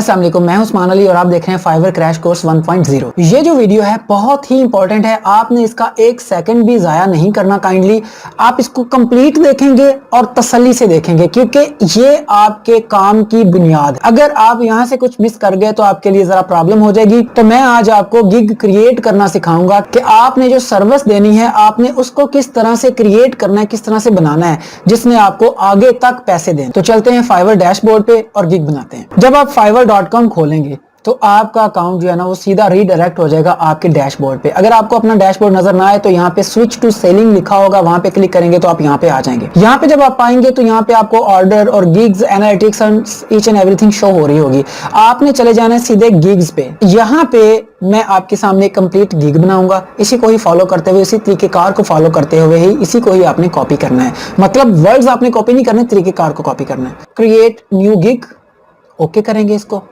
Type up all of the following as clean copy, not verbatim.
अस्सलाम वालेकुम, मैं उस्मान अली और आप देख रहे हैं फाइवर क्रैश कोर्स 1.0। ये जो वीडियो है बहुत ही इंपॉर्टेंट है, आपने इसका एक सेकंड भी जाया नहीं करना। काइंडली आप इसको कंप्लीट देखेंगे और तसल्ली से देखेंगे क्योंकि ये आपके काम की बुनियाद है। अगर आप यहाँ से कुछ मिस कर गए तो आपके लिए जरा प्रॉब्लम हो जाएगी। तो मैं आज आपको गिग क्रिएट करना सिखाऊंगा कि आपने जो सर्विस देनी है आपने उसको किस तरह से क्रिएट करना है, किस तरह से बनाना है जिसमें आपको आगे तक पैसे दें। तो चलते हैं फाइवर डैशबोर्ड पे और गिग बनाते हैं। जब आप fiverr.com खोलेंगे तो आपका अकाउंट जो है ना वो सीधा रीडायरेक्ट हो जाएगा आपके डैशबोर्ड पे। अगर आपको अपना डैशबोर्ड नजर ना आए तो यहाँ पे स्विच टू सेलिंग लिखा होगा, वहां पे क्लिक करेंगे तो आप यहाँ पे आ जाएंगे। यहाँ पे जब आप आएंगे तो यहाँ पे आपको ऑर्डर और gigs, analytics and each and everything show हो रही होगी। आपने चले जाना है सीधे गिग्स पे। यहाँ पे मैं आपके सामने एक कंप्लीट गिग बनाऊंगा, इसी को ही फॉलो करते हुए, इसी तरीकेकार को फॉलो करते हुए ही इसी को ही आपने कॉपी करना है। मतलब वर्ड्स आपने कॉपी नहीं करने, तरीकेकार को कॉपी करना है। क्रिएट न्यू गिग, ओके करेंगे इसको।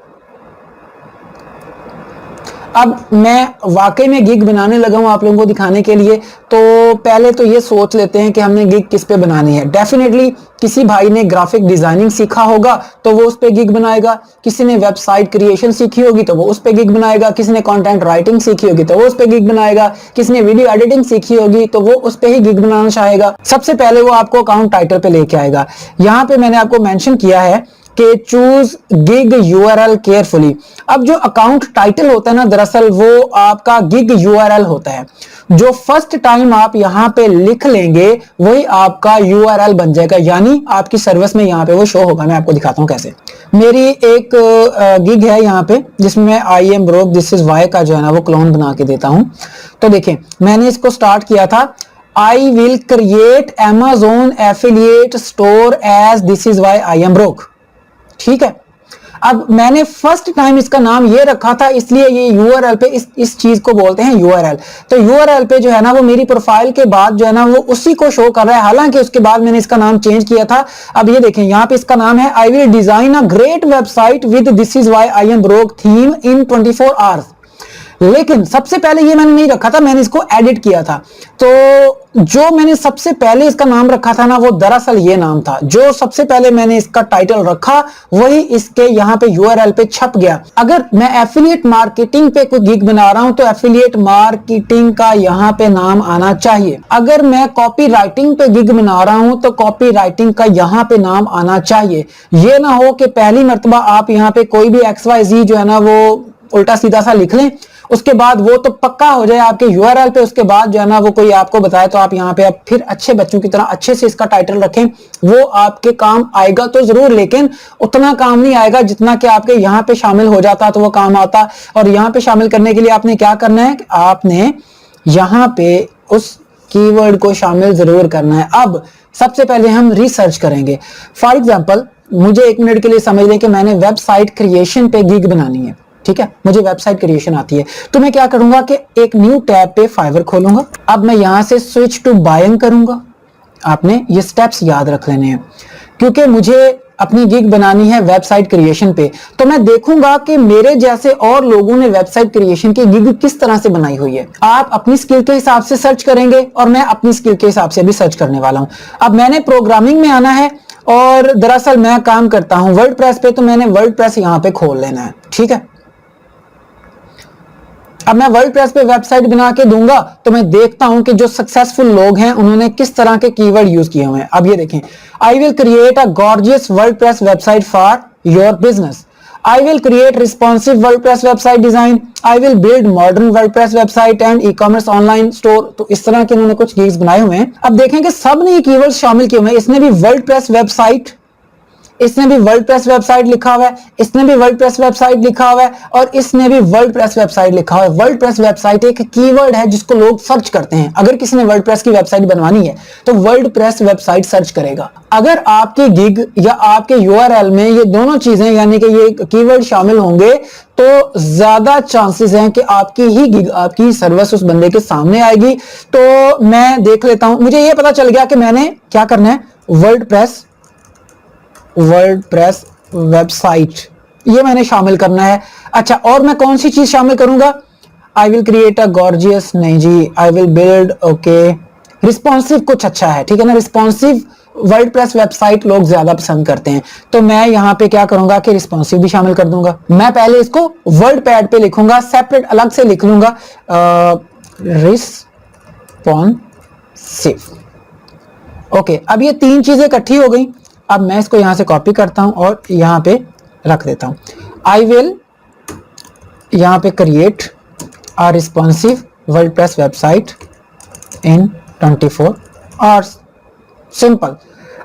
अब मैं वाकई में गिग बनाने लगा हूं आप लोगों को दिखाने के लिए। तो पहले तो ये सोच लेते हैं कि हमने गिग किस पे बनानी है। डेफिनेटली किसी भाई ने ग्राफिक डिजाइनिंग सीखा होगा तो वो उस पे गिग बनाएगा, किसी ने वेबसाइट क्रिएशन सीखी होगी तो वो उस पे गिग बनाएगा, किसी ने कंटेंट राइटिंग सीखी होगी तो वो उस पे गिग बनाएगा, किसी ने वीडियो एडिटिंग सीखी होगी तो वो उस पे ही गिग बनाना चाहेगा। सबसे पहले वो आपको अकाउंट टाइटल पे लेके आएगा। यहाँ पे मैंने आपको मेंशन किया है कि चूज गिग यूआरएल केयरफुली। अब जो अकाउंट टाइटल होता है ना, दरअसल वो आपका गिग यूआरएल होता है। जो फर्स्ट टाइम आप यहाँ पे लिख लेंगे वही आपका यूआरएल बन जाएगा, यानी आपकी सर्विस में यहाँ पे वो शो होगा। मैं आपको दिखाता हूँ कैसे। मेरी एक गिग है यहाँ पे जिसमें I am broke this is why का जो है ना वो क्लोन बना के देता हूँ। तो देखें मैंने इसको स्टार्ट किया था, I will create Amazon affiliate store as this is why I am broke. ठीक है, अब मैंने फर्स्ट टाइम इसका नाम ये रखा था इसलिए ये यूआरएल पे इस चीज को बोलते हैं यूआरएल। तो यूआरएल पे जो है ना वो मेरी प्रोफाइल के बाद जो है ना वो उसी को शो कर रहा है, हालांकि उसके बाद मैंने इसका नाम चेंज किया था। अब ये देखें यहाँ पे इसका नाम है I will design a great website with this is why I am broke theme in 24 hours. लेकिन सबसे पहले ये मैंने नहीं रखा था, मैंने इसको एडिट किया था। तो जो मैंने सबसे पहले इसका नाम रखा था ना वो दरअसल ये नाम था। जो सबसे पहले मैंने इसका टाइटल रखा वही इसके यहाँ पे यूआरएल पे छप गया। अगर मैं एफिलिएट मार्केटिंग पे कोई गिग बना रहा हूं तो एफिलिएट मार्केटिंग का यहाँ पे नाम आना चाहिए। अगर मैं कॉपी राइटिंग पे गिग बना रहा हूं तो कॉपी राइटिंग का यहाँ पे नाम आना चाहिए। ये ना हो कि पहली मर्तबा आप यहाँ पे कोई भी XYZ जो है ना वो उल्टा सीधा सा लिख लें, उसके बाद वो तो पक्का हो जाए आपके यूआरएल पे। उसके बाद जो है ना वो कोई आपको बताए तो आप यहाँ पे अब फिर अच्छे बच्चों की तरह अच्छे से इसका टाइटल रखें। वो आपके काम आएगा तो जरूर, लेकिन उतना काम नहीं आएगा जितना कि आपके यहाँ पे शामिल हो जाता तो वो काम आता। और यहाँ पे शामिल करने के लिए आपने क्या करना है, आपने यहाँ पे उस कीवर्ड को शामिल जरूर करना है। अब सबसे पहले हम रिसर्च करेंगे। फॉर एग्जाम्पल मुझे 1 मिनट के लिए समझ लें कि मैंने वेबसाइट क्रिएशन पे गिग बनानी है। ठीक है, मुझे वेबसाइट क्रिएशन आती है तो मैं क्या करूंगा कि एक न्यू टैब पे फाइवर खोलूंगा। अब मैं यहां से स्विच टू बाइंग करूंगा। आपने ये स्टेप्स याद रख लेने हैं क्योंकि मुझे अपनी गिग बनानी है वेबसाइट क्रिएशन पे। तो मैं देखूंगा कि मेरे जैसे और लोगों ने वेबसाइट क्रिएशन की गिग किस तरह से बनाई हुई है। आप अपनी स्किल के हिसाब से सर्च करेंगे और मैं अपनी स्किल के हिसाब से भी सर्च करने वाला हूं। अब मैंने प्रोग्रामिंग में आना है और दरअसल मैं काम करता हूं वर्डप्रेस पे, तो मैंने वर्डप्रेस यहां पे खोल लेना है। ठीक है, अब मैं वर्डप्रेस पे वेबसाइट बना के दूंगा तो मैं देखता हूं कि जो सक्सेसफुल लोग हैं उन्होंने किस तरह के कीवर्ड यूज किए हुए हैं। अब ये देखें, आई will create a gorgeous WordPress website for your business, I will create responsive WordPress website design, I will build modern WordPress website and e commerce online store. तो इस तरह के उन्होंने कुछ गिग्स बनाए हुए हैं। अब देखें कि सब ने ये कीवर्ड शामिल किए हुए हैं। इसने भी वर्डप्रेस वेबसाइट, इसने भी वर्डप्रेस वेबसाइट लिखा हुआ है, इसने भी वर्डप्रेस वेबसाइट लिखा हुआ है और इसने भी वर्डप्रेस वेबसाइट लिखा हुआ है। वर्डप्रेस वेबसाइट एक कीवर्ड है जिसको लोग सर्च करते हैं। अगर किसी ने वर्डप्रेस की वेबसाइट बनवानी है तो वर्डप्रेस वेबसाइट सर्च करेगा। अगर आपकी गिग या आपके यूआरएल में ये दोनों चीजें यानी कि ये कीवर्ड शामिल होंगे तो ज्यादा चांसेस हैं कि आपकी ही गिग, आपकी सर्विस उस बंदे के सामने आएगी। तो मैं देख लेता हूं, मुझे ये पता चल गया कि मैंने क्या करना है, वर्डप्रेस वेबसाइट ये मैंने शामिल करना है। अच्छा, और मैं कौन सी चीज शामिल करूंगा, I will create a gorgeous, नहीं जी, I will build, okay, responsive कुछ अच्छा है। ठीक है ना, रिस्पॉन्सिव वर्डप्रेस वेबसाइट लोग ज्यादा पसंद करते हैं, तो मैं यहाँ पे क्या करूंगा कि रिस्पॉन्सिव भी शामिल कर दूंगा। मैं पहले इसको वर्ड पैड पे लिखूंगा, सेपरेट अलग से लिख लूंगा रिस्पॉन्सिव। ओके, अब ये तीन चीजें इकट्ठी हो गई। अब मैं इसको यहां से कॉपी करता हूं और यहां पे रख देता हूं। आई विल यहां पे create a responsive WordPress website in 24 hours. Simple.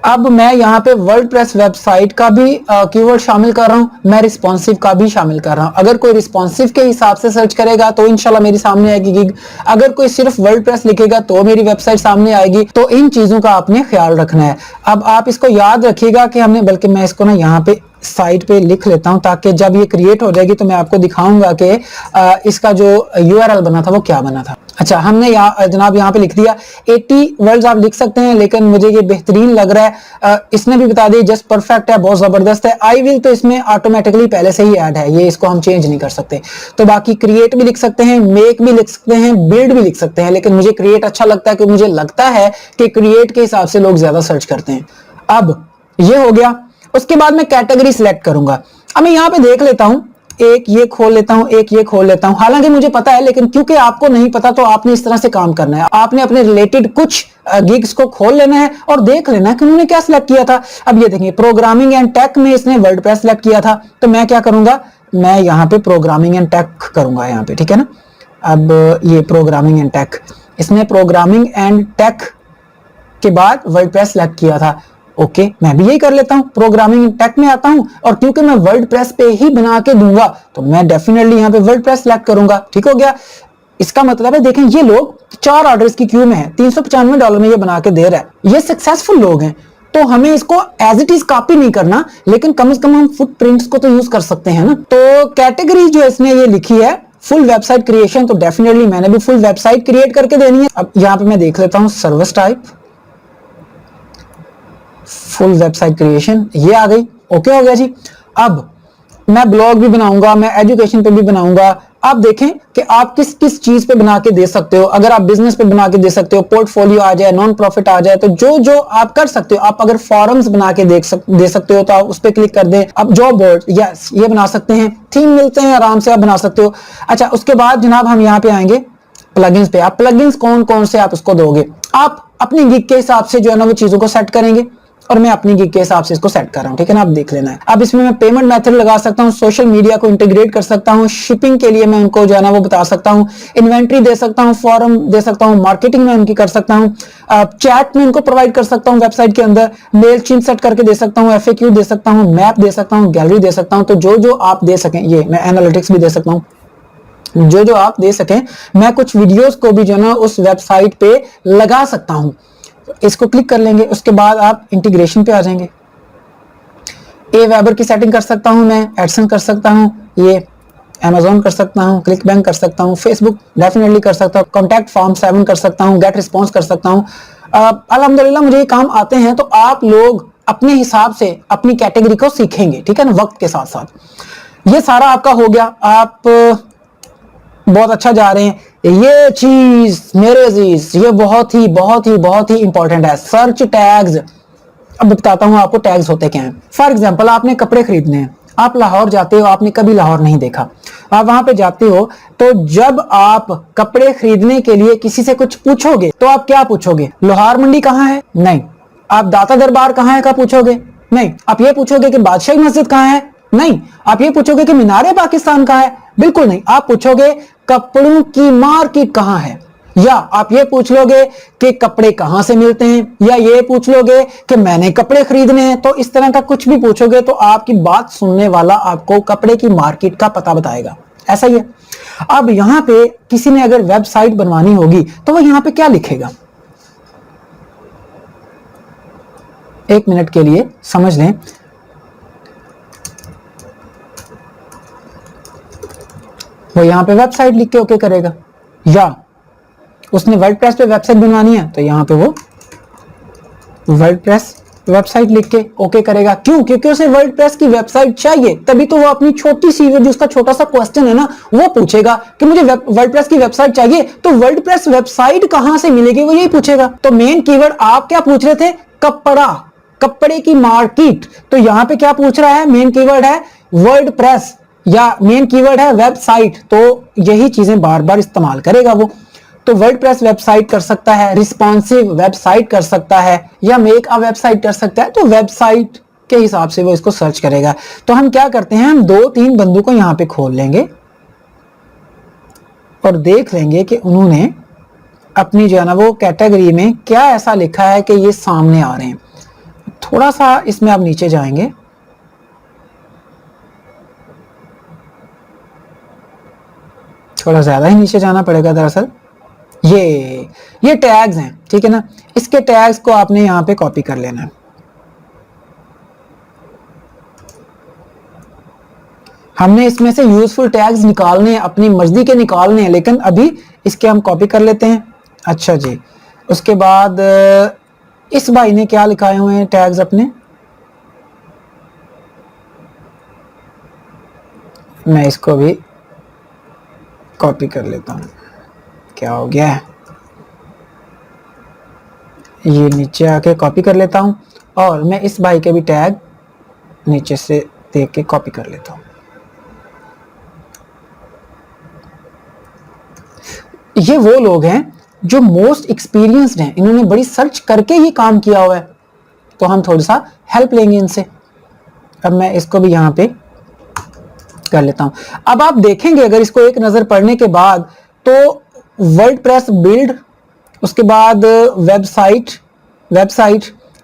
अब मैं यहाँ पे वर्डप्रेस वेबसाइट का भी कीवर्ड शामिल कर रहा हूँ, मैं रिस्पॉन्सिव का भी शामिल कर रहा हूँ। अगर कोई रिस्पॉन्सिव के हिसाब से सर्च करेगा तो इंशाल्लाह मेरी सामने आएगी गिग, अगर कोई सिर्फ वर्डप्रेस लिखेगा तो मेरी वेबसाइट सामने आएगी। तो इन चीजों का आपने ख्याल रखना है। अब आप इसको याद रखिएगा कि हमने, बल्कि मैं इसको ना यहाँ पे साइड पे लिख लेता हूं ताकि जब ये क्रिएट हो जाएगी तो मैं आपको दिखाऊंगा कि इसका जो यूआरएल बना था वो क्या बना था। अच्छा, हमने जनाब यहाँ पे लिख दिया 80 वर्ड्स आप लिख सकते हैं, लेकिन मुझे ये बेहतरीन लग रहा है। इसने भी बता दी जस्ट परफेक्ट है, बहुत जबरदस्त है। आई विल तो इसमें ऑटोमेटिकली पहले से ही ऐड है, ये इसको हम चेंज नहीं कर सकते। तो बाकी क्रिएट भी लिख सकते हैं, मेक भी लिख सकते हैं, बिल्ड भी लिख सकते हैं, लेकिन मुझे क्रिएट अच्छा लगता है कि मुझे लगता है कि क्रिएट के हिसाब से लोग ज्यादा सर्च करते हैं। अब ये हो गया, उसके बाद मैं कैटेगरी सिलेक्ट करूंगा। अब मैं यहाँ पे देख लेता हूं, एक ये खोल लेता हूं, एक ये खोल लेता हूं। हालांकि मुझे पता है, लेकिन क्योंकि आपको नहीं पता तो आपने इस तरह से काम करना है। आपने अपने रिलेटेड कुछ गिग्स को खोल लेना है और देख लेना है कि उन्होंने क्या सिलेक्ट किया था। अब ये देखिए, प्रोग्रामिंग एंड टेक में इसने वर्डप्रेस सिलेक्ट किया था, तो मैं क्या करूंगा, मैं यहाँ पे प्रोग्रामिंग एंड टेक करूंगा यहाँ पे, ठीक है ना। अब ये प्रोग्रामिंग एंड टेक, इसने प्रोग्रामिंग एंड टेक के बाद वर्डप्रेस सिलेक्ट किया था। ओके, मैं भी यही कर लेता हूं, प्रोग्रामिंग टेक में आता हूं, और क्योंकि मैं वर्डप्रेस पे ही बना के दूंगा तो मैं डेफिनेटली यहां पे वर्डप्रेस सिलेक्ट करूंगा। ठीक हो गया। इसका मतलब है, देखें ये लोग 4 ऑर्डर्स की क्यू में है, $395 में ये बना के दे रहा है, ये सक्सेसफुल लोग हैं। तो हमें इसको एज इट इज कॉपी नहीं करना, लेकिन कम से कम हम फुटप्रिंट्स को तो यूज कर सकते हैं ना। तो कैटेगरी जो इसने ये लिखी है फुल वेबसाइट क्रिएशन, तो डेफिनेटली मैंने भी फुल वेबसाइट क्रिएट करके देनी है। अब यहां पे मैं देख लेता हूं service type, full website creation, ये आ गई। ओके हो गया जी। अब मैं ब्लॉग भी बनाऊंगा, मैं एजुकेशन पे भी बनाऊंगा। आप देखें कि आप किस किस चीज पे बना के दे सकते हो। अगर आप बिजनेस पे बना के दे सकते हो, पोर्टफोलियो आ जाए, नॉन प्रॉफिट आ जाए, तो जो जो आप कर सकते हो। आप अगर फॉरम्स बना के दे सकते हो तो आप उस पर क्लिक कर दें। अब जॉब बोर्ड, यस, ये बना सकते हैं। थीम मिलते हैं, आराम से आप बना सकते हो। अच्छा, उसके बाद जनाब हम यहाँ पे आएंगे प्लगइन्स पे। आप प्लगइन्स कौन कौन से आप उसको दोगे, आप अपनी गिग के हिसाब से जो है ना वो चीजों को सेट करेंगे, और मैं अपनी गिग के हिसाब से इसको सेट कर रहा हूं। ठीक है ना, आप देख लेना है। अब इसमें मैं पेमेंट मेथड लगा सकता हूं, सोशल मीडिया को इंटीग्रेट कर सकता हूं, शिपिंग के लिए मैं उनको जो है ना वो बता सकता हूं, इन्वेंट्री दे सकता हूं, फॉर्म दे सकता हूं, मार्केटिंग में उनकी कर सकता हूं, चैट में उनको प्रोवाइड कर सकता हूं वेबसाइट के अंदर, मेल चिन्ह सेट करके दे सकता हूं, FAQ दे सकता हूं, मैप दे सकता हूं, गैलरी दे सकता हूं। तो जो जो आप दे सकें, ये मैं एनालिटिक्स भी दे सकता हूं, जो जो आप दे सकें। मैं कुछ वीडियोस को भी जो है ना उस वेबसाइट पे लगा सकता हूं। इसको क्लिक कर लेंगे, उसके बाद आप इंटीग्रेशन पे आ जाएंगे। वेबर की सेटिंग कर सकता हूं मैं, एडसन कर सकता हूं, ये Amazon कर सकता हूं, क्लिक बैंक कर सकता हूं, फेसबुक डेफिनेटली कर सकता हूं, कॉन्टैक्ट फॉर्म 7 कर सकता हूं, गेट रिस्पॉन्स कर सकता हूं। अल्हम्दुलिल्लाह मुझे ये काम आते हैं। तो आप लोग अपने हिसाब से अपनी कैटेगरी को सीखेंगे, ठीक है ना, वक्त के साथ साथ। ये सारा आपका हो गया, आप बहुत अच्छा जा रहे हैं। ये चीज मेरे अजीज, ये बहुत ही बहुत ही बहुत ही इंपॉर्टेंट है, सर्च टैग्स। अब बताता हूं आपको टैग्स होते क्या हैं। फॉर एग्जांपल, आपने कपड़े खरीदने हैं, आप लाहौर जाते हो, आपने कभी लाहौर नहीं देखा, आप वहां पे जाते हो, तो जब आप कपड़े खरीदने के लिए किसी से कुछ पूछोगे तो आप क्या पूछोगे, लोहार मंडी कहाँ है? नहीं। आप दाता दरबार कहाँ है का पूछोगे? नहीं। आप ये पूछोगे कि बादशाही मस्जिद कहाँ है? नहीं। आप ये पूछोगे कि मीनार पाकिस्तान कहाँ है? बिल्कुल नहीं। आप पूछोगे कपड़ों की मार्केट कहाँ है, या आप ये पूछ लोगे कि कपड़े कहां से मिलते हैं, या ये पूछ लोगे कि मैंने कपड़े खरीदने हैं। तो इस तरह का कुछ भी पूछोगे तो आपकी बात सुनने वाला आपको कपड़े की मार्केट का पता बताएगा। ऐसा ही है। अब यहां पे किसी ने अगर वेबसाइट बनवानी होगी तो वो यहां पे क्या लिखेगा, एक मिनट के लिए समझ लें। वो यहां पे वेबसाइट लिख के ओके करेगा, या उसने वर्डप्रेस पे वेबसाइट बनवानी है तो यहां पे वो वर्डप्रेस वेबसाइट लिख के ओके करेगा। क्यों? क्योंकि उसे वर्डप्रेस की वेबसाइट चाहिए, तभी तो वो अपनी छोटी सी जो उसका छोटा सा क्वेश्चन है ना वो पूछेगा कि मुझे वर्डप्रेस की वेबसाइट चाहिए, तो वर्डप्रेस वेबसाइट कहां से मिलेगी वो यही पूछेगा। तो मेन कीवर्ड आप क्या पूछ रहे थे, कपड़ा, कपड़े की मार्केट। तो यहां पे क्या पूछ रहा है, मेन कीवर्ड है वर्डप्रेस या मेन कीवर्ड है वेबसाइट, तो यही चीजें बार बार इस्तेमाल करेगा वो। तो वर्डप्रेस वेबसाइट कर सकता है, रिस्पॉन्सिव वेबसाइट कर सकता है, या मेक अ वेबसाइट कर सकता है। तो वेबसाइट के हिसाब से वो इसको सर्च करेगा। तो हम क्या करते हैं, हम 2-3 बंदों को यहां पे खोल लेंगे और देख लेंगे कि उन्होंने अपनी जो है ना वो कैटेगरी में क्या ऐसा लिखा है कि ये सामने आ रहे हैं। थोड़ा सा इसमें आप नीचे जाएंगे, थोड़ा ज्यादा ही नीचे जाना पड़ेगा दरअसल। ये टैग्स हैं, ठीक है ना। इसके टैग्स को आपने यहां पे कॉपी कर लेना है। हमने इसमें से यूजफुल टैग्स निकालने हैं, अपनी मर्जी के निकालने हैं, लेकिन अभी इसके हम कॉपी कर लेते हैं। अच्छा जी, उसके बाद इस भाई ने क्या लिखाए हुए हैं टैग्स अपने, मैं इसको भी कॉपी कर लेता हूं। क्या हो गया है, ये नीचे आके कॉपी कर लेता हूं और मैं इस भाई के भी टैग नीचे से देख के कॉपी कर लेता हूं। ये वो लोग हैं जो मोस्ट एक्सपीरियंस्ड हैं, इन्होंने बड़ी सर्च करके ही काम किया हुआ है, तो हम थोड़ा सा हेल्प लेंगे इनसे। अब मैं इसको भी यहां पे कर लेता हूं। अब आप देखेंगे अगर इसको एक नजर पढ़ने के बाद, तो वर्डप्रेस बिल्ड, उसके बाद वेबसाइट,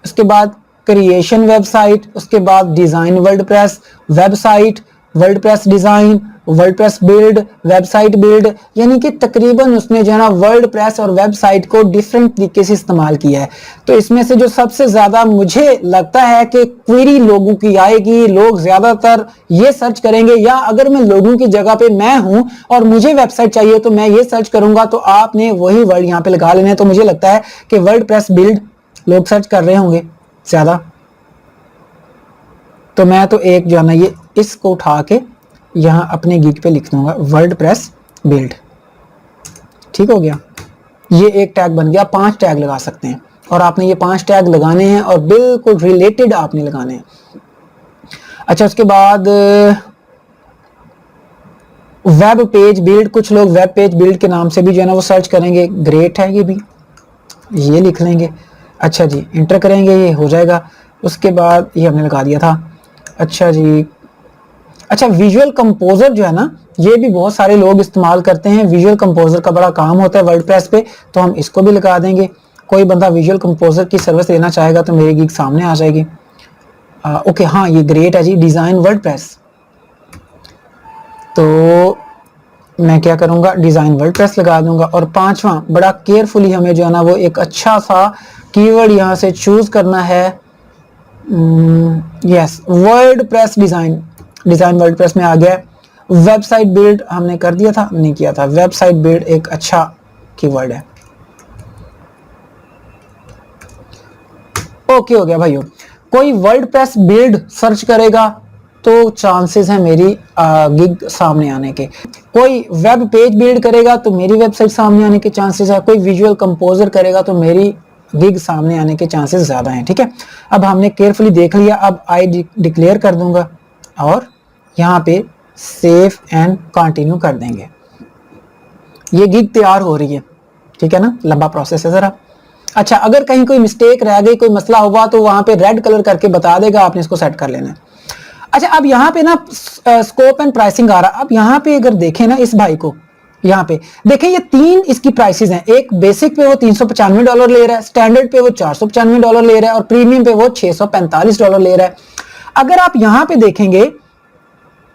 उसके बाद क्रिएशन वेबसाइट, उसके बाद design WordPress, website, WordPress design, WordPress build, website build, यानी कि तकरीबन उसने जो है ना वर्डप्रेस और वेबसाइट को डिफरेंट तरीके से इस्तेमाल किया है। तो इसमें से जो सबसे ज्यादा मुझे लगता है कि क्वेरी लोगों की आएगी, लोग ज्यादातर ये सर्च करेंगे, या अगर मैं लोगों की जगह पे मैं हूं और मुझे वेबसाइट चाहिए तो मैं ये सर्च करूंगा, तो आपने वही वर्ड यहां पे लगा लेना है। तो मुझे लगता है कि वर्डप्रेस बिल्ड लोग सर्च कर रहे होंगे ज्यादा, तो मैं तो एक जो है ना ये इसको उठा के यहां अपने गिग पे लिख दूंगा वर्डप्रेस बिल्ड। ठीक हो गया, ये एक टैग बन गया। 5 टैग लगा सकते हैं और आपने ये 5 टैग लगाने हैं और बिल्कुल रिलेटेड आपने लगाने हैं। अच्छा, उसके बाद वेब पेज बिल्ड, कुछ लोग वेब पेज बिल्ड के नाम से भी जो है ना वो सर्च करेंगे, ग्रेट है, ये भी ये लिख लेंगे। अच्छा जी, इंटर करेंगे, ये हो जाएगा। उसके बाद ये हमने लगा दिया था। अच्छा जी, अच्छा विजुअल कंपोजर जो है ना, ये भी बहुत सारे लोग इस्तेमाल करते हैं। विजुअल कंपोजर का बड़ा काम होता है वर्डप्रेस पे, तो हम इसको भी लगा देंगे। कोई बंदा विजुअल कंपोजर की सर्विस लेना चाहेगा तो मेरी गिग सामने आ जाएगी। ओके, हाँ ये ग्रेट है जी, डिजाइन वर्डप्रेस। तो मैं क्या करूंगा, डिजाइन वर्डप्रेस लगा दूंगा। और 5वां बड़ा केयरफुली हमें जो है ना वो एक अच्छा सा कीवर्ड यहां से चूज करना है। Yes, WordPress design, design WordPress में आ गया। वेबसाइट बिल्ड हमने कर दिया था, नहीं किया था। वेबसाइट बिल्ड एक अच्छा कीवर्ड है। ओके हो गया भाइयों। कोई वर्डप्रेस बिल्ड सर्च करेगा तो चांसेस है मेरी गिग सामने आने के। कोई वेब पेज बिल्ड करेगा तो मेरी वेबसाइट सामने आने के चांसेस है। कोई विजुअल कंपोजर करेगा तो मेरी गिग सामने आने के चांसेस ज्यादा हैं। ठीक है, अब हमने केयरफुली देख लिया। अब आई डिक्लेयर कर दूंगा और यहाँ पे सेव एंड कंटिन्यू कर देंगे। ये गिग तैयार हो रही है, ठीक है ना, लंबा प्रोसेस है जरा। अच्छा, अगर कहीं कोई मिस्टेक रह गई, कोई मसला हुआ, तो वहां पे रेड कलर करके बता देगा, आपने इसको सेट कर लेना है। अच्छा, अब यहाँ पे ना स्कोप एंड प्राइसिंग आ रहा। अब यहाँ पे अगर देखें ना इस भाई को, यहाँ पे देखें ये 3 इसकी प्राइसेस हैं। एक बेसिक पे वो $395 ले रहा है, स्टैंडर्ड पे वो $495 ले रहा है और प्रीमियम पे वो $645 ले रहा है। अगर आप यहाँ पे देखेंगे,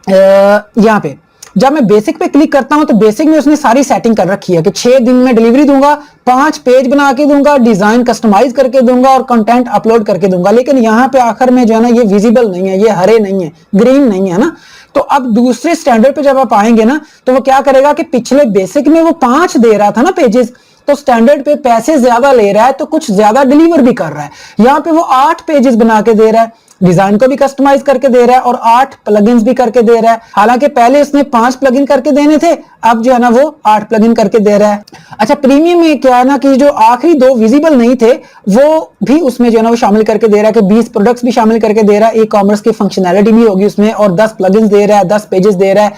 यहाँ पे जब मैं बेसिक पे क्लिक करता हूं तो बेसिक में उसने सारी सेटिंग कर रखी है कि 6 दिन में डिलीवरी दूंगा, 5 पेज बना के दूंगा, डिजाइन कस्टमाइज करके दूंगा और कंटेंट अपलोड करके दूंगा। लेकिन यहाँ पे आखिर में जो है ना ये विजिबल नहीं है, ये हरे नहीं है, ग्रीन नहीं है ना। तो अब दूसरे स्टैंडर्ड पे जब आप आएंगे ना तो वो क्या करेगा कि पिछले बेसिक में वो 5 दे रहा था ना पेजेस, तो स्टैंडर्ड पे पैसे ज्यादा ले रहा है तो कुछ ज्यादा डिलीवर भी कर रहा है। यहाँ पे वो 8 पेजेस बना के दे रहा है, डिजाइन को भी कस्टमाइज करके दे रहा है और 8 प्लगइन्स भी करके दे रहा है। हालांकि पहले उसने 5 प्लगइन करके देने थे, अब जो है ना वो 8 प्लगइन करके दे रहा है। अच्छा, प्रीमियम में क्या है ना कि जो आखिरी 2 विजिबल नहीं थे वो भी उसमें जो है ना वो शामिल करके दे रहा है कि 20 प्रोडक्ट्स भी शामिल करके दे रहा है, ई कॉमर्स की फंक्शनैलिटी भी होगी उसमें, और 10 प्लगइन्स दे रहा है, 10 पेजेस दे रहा है।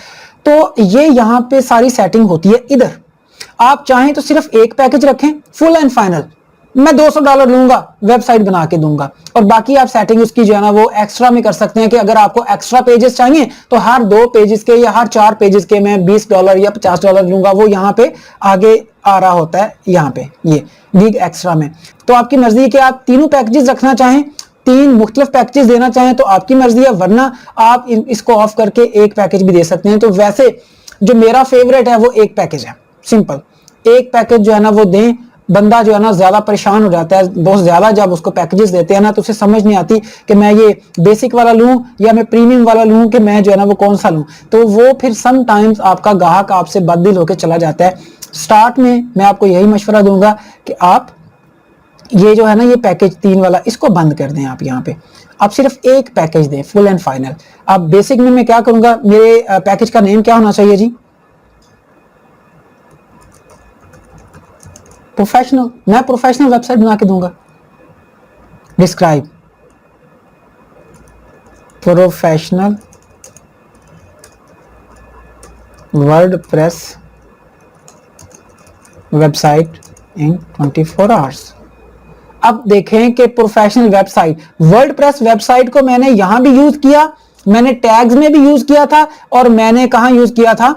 तो ये यहाँ पे सारी सेटिंग होती है। इधर आप चाहें तो सिर्फ एक पैकेज रखें, फुल एंड फाइनल, मैं $200 लूंगा, वेबसाइट बना के दूंगा, और बाकी आप सेटिंग उसकी जो है ना वो एक्स्ट्रा में कर सकते हैं कि अगर आपको एक्स्ट्रा पेजेस चाहिए तो हर 2 पेजेस के या हर 4 पेजेस के मैं $20 या $50 लूंगा। वो यहाँ पे आगे आ रहा होता है, यहाँ पे ये गिग एक्स्ट्रा में। तो आपकी मर्जी है कि आप तीनों पैकेजेस रखना चाहें, 3 मुख्तलिफ पैकेजेस देना चाहें तो आपकी मर्जी है, वरना आप इसको ऑफ करके एक पैकेज भी दे सकते हैं। तो वैसे जो मेरा फेवरेट है वो एक पैकेज है, सिंपल एक पैकेज जो है ना वो दें। बंदा जो है ना ज्यादा परेशान हो जाता है बहुत ज्यादा, जब उसको पैकेजेस देते हैं ना तो उसे समझ नहीं आती कि मैं ये बेसिक वाला लूं या मैं प्रीमियम वाला लूं, कि मैं जो है ना वो कौन सा लूं। तो वो फिर सम टाइम्स आपका ग्राहक आपसे बददिल होकर चला जाता है। स्टार्ट में मैं आपको यही मशवरा दूंगा कि आप ये जो है ना ये पैकेज 3 वाला इसको बंद कर दें। आप यहाँ पे आप सिर्फ एक पैकेज दें, फुल एंड फाइनल। आप बेसिक में मैं क्या करूंगा, मेरे पैकेज का नेम क्या होना चाहिए जी, प्रोफेशनल। मैं प्रोफेशनल वेबसाइट बना के दूंगा। डिस्क्राइब प्रोफेशनल वर्डप्रेस वेबसाइट इन 24 आवर्स। अब देखें कि प्रोफेशनल वेबसाइट, वर्डप्रेस वेबसाइट को मैंने यहां भी यूज किया, मैंने टैग्स में भी यूज किया था, और मैंने कहां यूज किया था,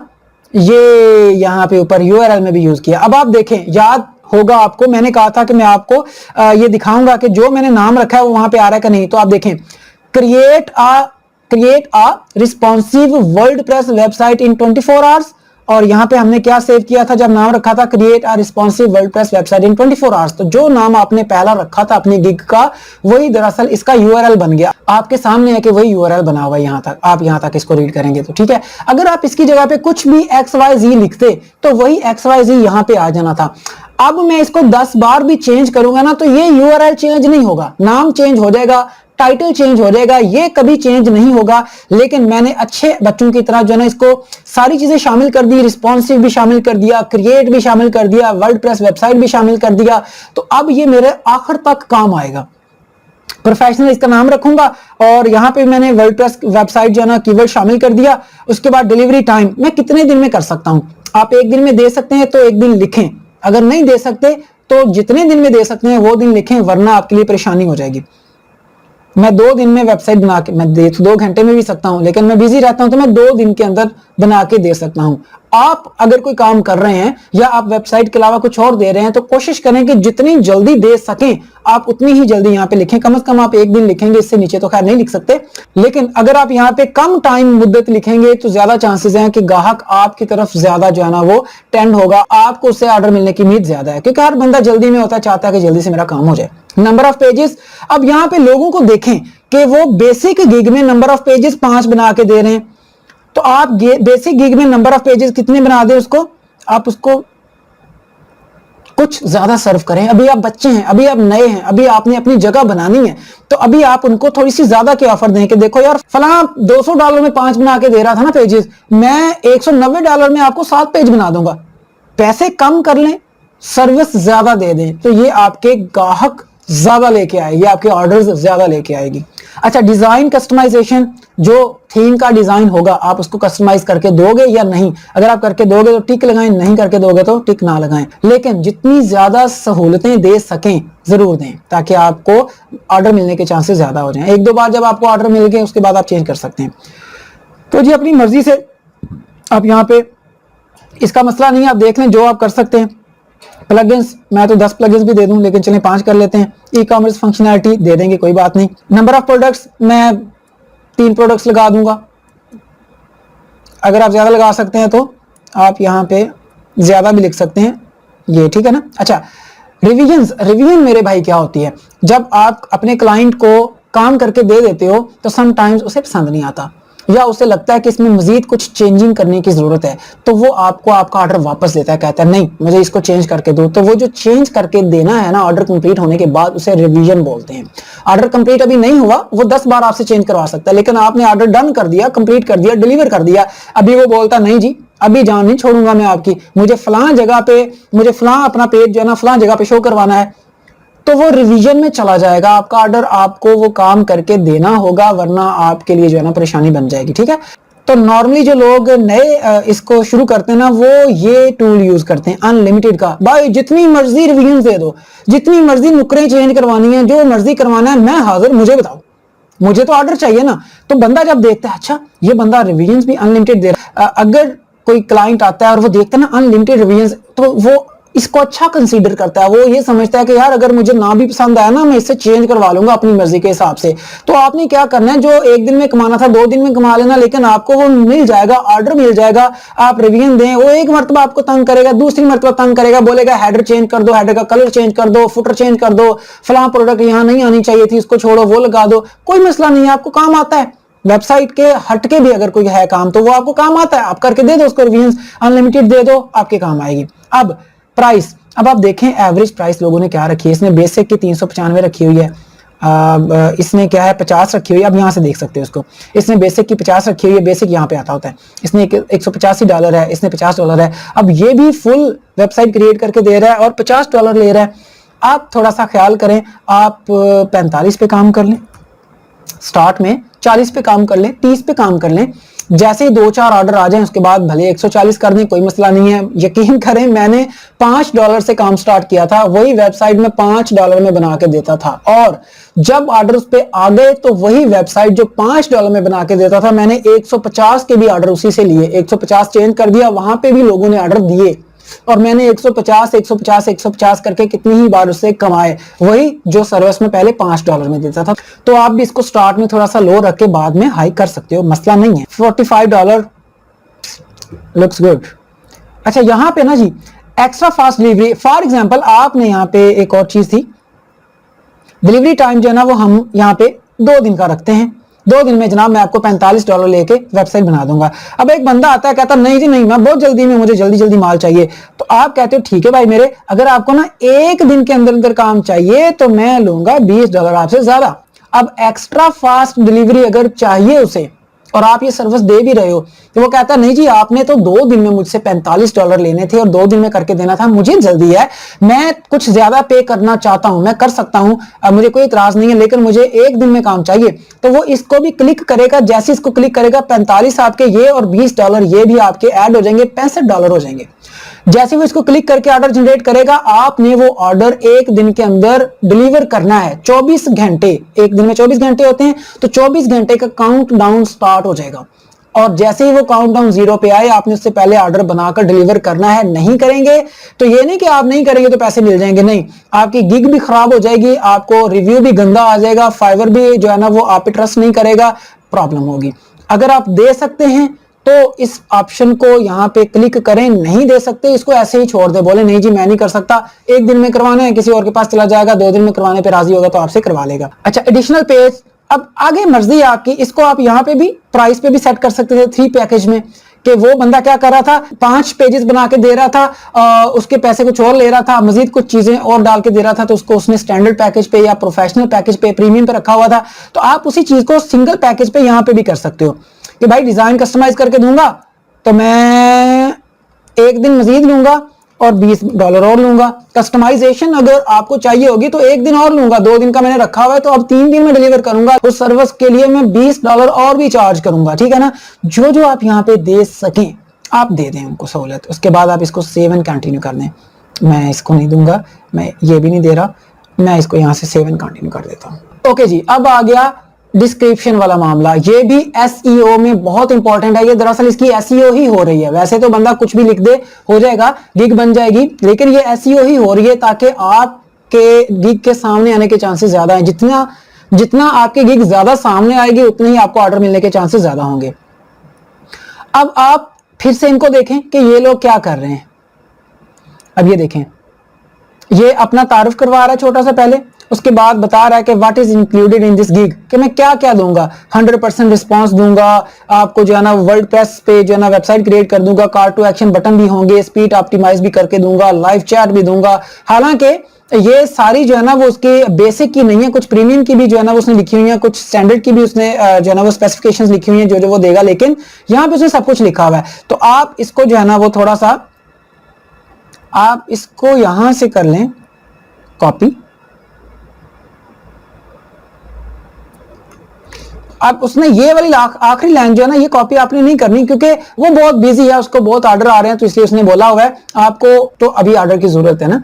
ये यहां पे ऊपर यूआरएल में भी यूज किया। अब आप देखें, याद होगा आपको, मैंने कहा था कि मैं आपको ये दिखाऊंगा कि जो मैंने नाम रखा है वो वहां पे आ रहा है कि नहीं। तो आप देखें, create a responsive WordPress website in 24 hours, और यहां पे हमने क्या सेव किया था जब नाम रखा था, create a responsive WordPress website in 24 hours. तो जो नाम आपने पहला रखा था अपनी गिग का, वही दरअसल इसका यूआरएल बन गया। आपके सामने है कि वही यूआरएल बना हुआ है, यहां तक आप यहां तक इसको रीड करेंगे तो ठीक है। अगर आप इसकी जगह पे कुछ भी XYZ लिखते तो वही XYZ यहां पे आ जाना था। अब मैं इसको 10 बार भी चेंज करूंगा ना तो ये यूआरएल चेंज नहीं होगा, नाम चेंज हो जाएगा, टाइटल चेंज हो जाएगा, ये कभी चेंज नहीं होगा। लेकिन मैंने अच्छे बच्चों की तरह जो है ना इसको सारी चीजें शामिल कर दी, रिस्पॉन्सिव भी शामिल कर दिया, क्रिएट भी शामिल कर दिया, वर्डप्रेस वेबसाइट भी शामिल कर दिया। तो अब ये मेरे आखिर तक काम आएगा। प्रोफेशनल इसका नाम रखूंगा, और यहां पे मैंने वर्डप्रेस वेबसाइट जो है ना कीवर्ड शामिल कर दिया। उसके बाद डिलीवरी टाइम मैं कितने दिन में कर सकता हूं, आप 1 दिन में दे सकते हैं तो 1 दिन लिखें, अगर नहीं दे सकते तो जितने दिन में दे सकते हैं वो दिन लिखें, वरना आपके लिए परेशानी हो जाएगी। मैं 2 दिन में वेबसाइट बना के, मैं 2 घंटे में भी सकता हूं, लेकिन मैं बिजी रहता हूं तो मैं 2 दिन के अंदर बना के दे सकता हूं। आप अगर कोई काम कर रहे हैं या आप वेबसाइट के अलावा कुछ और दे रहे हैं तो कोशिश करें कि जितनी जल्दी दे सकें आप उतनी ही जल्दी यहां पे लिखें। कम से कम आप 1 दिन लिखेंगे, इससे नीचे तो खैर नहीं लिख सकते, लेकिन अगर आप यहां पे कम टाइम मुद्दत लिखेंगे तो ज्यादा चांसेस हैं कि ग्राहक आपकी तरफ ज्यादा जो है ना वो टेंड होगा, आपको उससे ऑर्डर मिलने की उम्मीद ज्यादा है, क्योंकि हर बंदा जल्दी में होता है, चाहता है कि जल्दी से मेरा काम हो जाए। नंबर ऑफ पेजेस, अब यहां पे लोगों को देखें कि वो बेसिक गिग में नंबर ऑफ पेजेस 5 बना के दे रहे हैं, तो आप बेसिक गिग में नंबर ऑफ पेजेस कितने बना दें उसको, आप उसको कुछ ज्यादा सर्व करें। अभी आप बच्चे हैं, अभी आप नए हैं, अभी आपने अपनी जगह बनानी है, तो अभी आप उनको थोड़ी सी ज्यादा की ऑफर दें कि देखो यार फलां $200 में 5 बना के दे रहा था ना पेजेस, मैं $190 में आपको 7 पेज बना दूंगा। पैसे कम कर लें, सर्विस ज्यादा दे दें, तो ये आपके ग्राहक ज्यादा लेके आएगी, आपके ऑर्डर्स ज्यादा लेके आएगी। अच्छा, डिजाइन कस्टमाइजेशन, जो थीम का डिजाइन होगा आप उसको कस्टमाइज करके दोगे या नहीं। अगर आप करके दोगे तो टिक लगाएं, नहीं करके दोगे तो टिक ना लगाएं, लेकिन जितनी ज्यादा सहूलतें दे सकें जरूर दें, ताकि आपको ऑर्डर मिलने के चांसेस ज्यादा हो जाएं। 1-2 बार जब आपको ऑर्डर मिल गए उसके बाद आप चेंज कर सकते हैं। तो जी अपनी मर्जी से आप यहाँ पे, इसका मसला नहीं है, आप देख लें जो आप कर सकते हैं। प्लगइन्स, मैं तो 10 प्लगइन्स भी दे दूं, लेकिन चलें 5 कर लेते हैं। ई कॉमर्स फंक्शनैलिटी दे देंगे, कोई बात नहीं। नंबर ऑफ प्रोडक्ट्स मैं 3 प्रोडक्ट्स लगा दूंगा, अगर आप ज्यादा लगा सकते हैं तो आप यहाँ पे ज्यादा भी लिख सकते हैं, ये ठीक है ना। अच्छा, रिवीजन मेरे भाई क्या होती है, जब आप अपने क्लाइंट को काम करके दे देते हो तो समटाइम्स उसे पसंद नहीं आता, या उसे लगता है कि इसमें मजीद कुछ चेंजिंग करने की जरूरत है, तो वो आपको आपका ऑर्डर वापस देता है, कहता है नहीं मुझे इसको चेंज करके दो। तो वो जो चेंज करके देना है ना ऑर्डर कंप्लीट होने के बाद, उसे रिवीजन बोलते हैं। ऑर्डर कंप्लीट अभी नहीं हुआ, वो 10 बार आपसे चेंज करवा सकता है, लेकिन आपने ऑर्डर डन कर दिया, कंप्लीट कर दिया, डिलीवर कर दिया, अभी वो बोलता नहीं जी अभी जान नहीं छोड़ूंगा मैं आपकी, मुझे फलां जगह पे, मुझे फलां अपना पेज जो है ना फलां जगह पे शो करवाना है, तो वो रिवीजन में चला जाएगा आपका ऑर्डर, आपको वो काम करके देना होगा, वरना आपके लिए जो है ना परेशानी बन जाएगी। ठीक है, तो नॉर्मली जो लोग नए इसको शुरू करते हैं ना, वो ये टूल यूज करते हैं अनलिमिटेड का। भाई जितनी मर्जी रिव्यूज दे दो, जितनी मर्जी नुकरें चेंज करवानी है, जो मर्जी करवाना है, मैं हाजिर, मुझे बताओ, मुझे तो ऑर्डर चाहिए ना। तो बंदा जब देखता है अच्छा ये बंदा रिवीजन भी अनलिमिटेड दे रहा है, अगर कोई क्लाइंट आता है और वो देखता है ना अनलिमिटेड रिवीजन, तो वो इसको अच्छा कंसीडर करता है। वो ये समझता है कि यार अगर मुझे ना भी पसंद आया ना, मैं इससे चेंज करवा लूंगा अपनी मर्जी के हिसाब से। तो आपने क्या करना है, जो एक दिन में कमाना था 2 दिन में कमा लेना, लेकिन आपको वो मिल जाएगा, ऑर्डर मिल जाएगा, आप रिवीजन दें, वो एक मरतबा आपको तंग करेगा, दूसरी मरतबा तंग करेगा, बोलेगा हेडर चेंज कर दो, हेडर का कलर चेंज कर दो, फुटर चेंज कर दो, फलां प्रोडक्ट यहाँ नहीं आनी चाहिए थी, इसको छोड़ो, वो लगा दो। कोई मसला नहीं है, आपको काम आता है। वेबसाइट के हटके भी अगर कोई है काम, तो वो आपको काम आता है, आप करके दे दो उसको, रिवीजन अनलिमिटेड दे दो, आपके काम आएगी। अब प्राइस, अब आप देखें एवरेज प्राइस लोगों ने क्या रखी है। इसने बेसिक की 395 रखी हुई है, इसने क्या है 50 रखी हुई है। अब यहाँ से देख सकते हो इसको, इसने बेसिक की 50 रखी हुई है, बेसिक यहाँ पे आता होता है। इसने $185 है, इसने $50 है। अब ये भी फुल वेबसाइट क्रिएट करके दे रहा है और $50 ले रहा है। आप थोड़ा सा ख्याल करें, आप 45 पे काम कर लें स्टार्ट में, 40 पे काम कर लें, 30 पे काम कर लें, जैसे ही 2-4 ऑर्डर आ जाएं उसके बाद भले 140 कर दें, कोई मसला नहीं है। यकीन करें मैंने $5 से काम स्टार्ट किया था, वही वेबसाइट में $5 में बना के देता था, और जब ऑर्डर उस पे आ गए तो वही वेबसाइट जो $5 में बना के देता था, मैंने 150 के भी ऑर्डर उसी से लिए, 150 चेंज कर दिया, वहां पे भी लोगों ने ऑर्डर दिए, और मैंने 150 करके कितनी ही बार उससे कमाए, वही जो सर्विस में पहले $5 में देता था। तो आप भी इसको स्टार्ट में थोड़ा सा लो रख के बाद में हाई कर सकते हो, मसला नहीं है। $45 लुक्स गुड। अच्छा यहाँ पे ना जी extra fast delivery, for example आपने यहाँ पे एक और चीज थी, डिलीवरी टाइम जो है ना वो हम यहाँ पे 2 दिन का रखते हैं। 2 दिन में जनाब मैं आपको $45 लेके वेबसाइट बना दूंगा। अब एक बंदा आता है कहता नहीं जी नहीं, मैं बहुत जल्दी में, मुझे जल्दी जल्दी माल चाहिए। तो आप कहते हो ठीक है भाई मेरे, अगर आपको ना 1 दिन के अंदर अंदर काम चाहिए तो मैं लूंगा $20 आपसे ज्यादा। अब एक्स्ट्रा फास्ट डिलीवरी अगर चाहिए उसे और आप ये सर्विस दे भी रहे हो, तो वो कहता है नहीं जी आपने तो 2 दिन में मुझसे $45 लेने थे और 2 दिन में करके देना था, मुझे जल्दी है, मैं कुछ ज्यादा पे करना चाहता हूं, मैं कर सकता हूं, मुझे कोई इतराज नहीं है, लेकिन मुझे 1 दिन में काम चाहिए। तो वो इसको भी क्लिक करेगा, जैसे इसको क्लिक करेगा 45 आपके ये और $20 ये भी आपके ऐड हो जाएंगे, $65 हो जाएंगे। जैसे वो इसको क्लिक करके ऑर्डर जनरेट करेगा, आपने वो ऑर्डर 1 दिन के अंदर डिलीवर करना है। 24 घंटे, एक दिन में 24 घंटे होते हैं, तो 24 घंटे का काउंट डाउन स्टार्ट हो जाएगा, और जैसे ही वो काउंट डाउन 0 पे आए आपने उससे पहले ऑर्डर बनाकर डिलीवर करना है। नहीं करेंगे तो ये नहीं कि आप नहीं करेंगे तो पैसे मिल जाएंगे, नहीं, आपकी गिग भी खराब हो जाएगी, आपको रिव्यू भी गंदा आ जाएगा, फाइवर भी जो है ना वो आप पे ट्रस्ट नहीं करेगा, प्रॉब्लम होगी। अगर आप दे सकते हैं तो इस ऑप्शन को यहाँ पे क्लिक करें, नहीं दे सकते इसको ऐसे ही छोड़ दे, बोले नहीं जी मैं नहीं कर सकता, 1 दिन में करवाना है किसी और के पास चला जाएगा, 2 दिन में करवाने पे राजी होगा तो आपसे करवा लेगा। अच्छा एडिशनल पेज, अब आगे मर्जी है आपकी, इसको आप यहाँ पे भी प्राइस पे भी सेट कर सकते थे 3 पैकेज में, कि वो बंदा क्या कर रहा था 5 पेजेस बना के दे रहा था, उसके पैसे कुछ और ले रहा था, मजीद कुछ चीजें और डाल के दे रहा था, तो उसको उसने स्टैंडर्ड पैकेज पे या प्रोफेशनल पैकेज पे, प्रीमियम पे रखा हुआ था। तो आप उसी चीज को सिंगल पैकेज पे यहाँ पे भी कर सकते हो कि भाई डिजाइन कस्टमाइज करके दूंगा तो मैं 1 दिन मजीद लूंगा और $20 और लूंगा। कस्टमाइजेशन अगर आपको चाहिए होगी तो 1 दिन और लूंगा, 2 दिन का मैंने रखा हुआ है तो अब 3 दिन में डिलीवर करूंगा, उस सर्विस के लिए मैं $20 और भी चार्ज करूंगा, ठीक है ना। जो जो आप यहाँ पे दे सकें आप दे दें उनको सहूलत, उसके बाद आप इसको सेव एंड कंटिन्यू कर दें। मैं इसको नहीं दूंगा, मैं ये भी नहीं दे रहा, मैं इसको यहाँ से सेव एंड कंटिन्यू कर देता हूँ। ओके जी, अब आ गया डिस्क्रिप्शन वाला मामला, ये भी SEO में बहुत इंपॉर्टेंट है। ये दरअसल इसकी SEO ही हो रही है, वैसे तो बंदा कुछ भी लिख दे हो जाएगा, गिग बन जाएगी, लेकिन ये SEO ही हो रही है ताकि आपके गिग के सामने आने के चांसेस ज्यादा हैं। जितना आपके गिग ज्यादा सामने आएगी उतने ही आपको ऑर्डर मिलने के चांसेस ज्यादा होंगे। अब आप फिर से इनको देखें कि ये लोग क्या कर रहे हैं। अब ये देखें, ये अपना तारुफ करवा रहा है छोटा सा पहले, उसके बाद बता रहा है कि what is included in this gig, कि मैं क्या क्या दूंगा। 100% रिस्पॉन्स दूंगा आपको, जो है ना वर्डप्रेस पे जो है ना वेबसाइट क्रिएट कर दूंगा, कॉल टू एक्शन बटन भी होंगे, स्पीड ऑप्टिमाइज भी करके दूंगा, लाइव चैट भी दूंगा। हालांकि ये सारी जो है ना वो उसके बेसिक की नहीं है, कुछ प्रीमियम की भी जो है ना वो उसने लिखी हुई है, कुछ स्टैंडर्ड की भी उसने जो है ना वो स्पेसिफिकेशंस लिखी हुई है, जो वो देगा, लेकिन यहाँ पे उसने सब कुछ लिखा हुआ है। तो आप इसको जो है ना वो थोड़ा सा आप इसको यहां से कर लें कॉपी। अब उसने ये वाली आखिरी लाइन जो है ना ये कॉपी आपने नहीं करनी, क्योंकि वो बहुत बिजी है, उसको बहुत ऑर्डर आ रहे हैं, तो इसलिए उसने बोला हुआ है आपको तो अभी ऑर्डर की जरूरत है ना,